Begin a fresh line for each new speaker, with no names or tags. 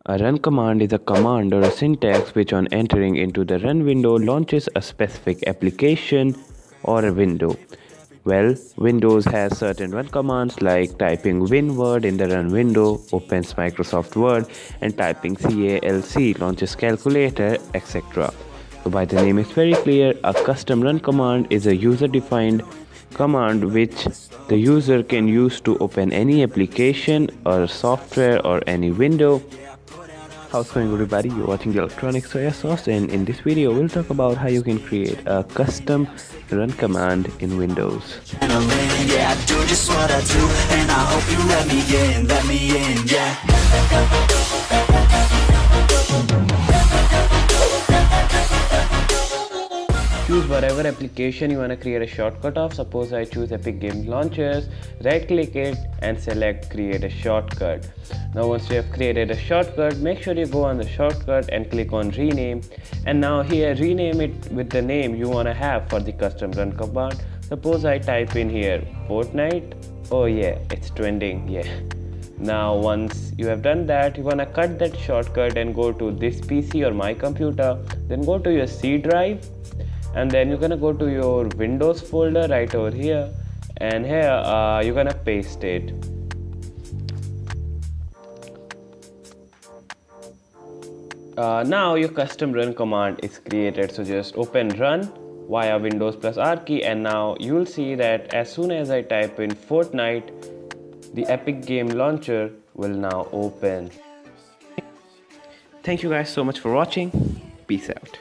A run command is a command or a syntax which on entering into the run window launches a specific application or a window. Well, Windows has certain run commands like typing WinWord in the run window opens Microsoft Word and typing CALC launches calculator, etc. So by the name it's very clear, a custom run command is a user-defined command which the user can use to open any application or software or any window. How's it going, everybody? You're watching the Electronic Soya Sauce, and in this video we'll talk about how you can create a custom run command in Windows.
Yeah, I do just what I do, and I hope you let me in, yeah.
Choose whatever application you want to create a shortcut of. Suppose I choose Epic Game Launchers, right click it and select create a shortcut. Now once you have created a shortcut, make sure you go on the shortcut and click on rename, and now here rename it with the name you want to have for the custom run command. Suppose I type in here Fortnite. Oh yeah, it's trending, yeah. Now once you have done that, you want to cut that shortcut and go to this PC or my computer, then go to your C drive, and then you're gonna go to your Windows folder right over here, and here you're gonna paste it. Now your custom run command is created, so just open run via Windows+R key, and now you'll see that as soon as I type in Fortnite, the Epic Game Launcher will now open. Thank you guys so much for watching. Peace out.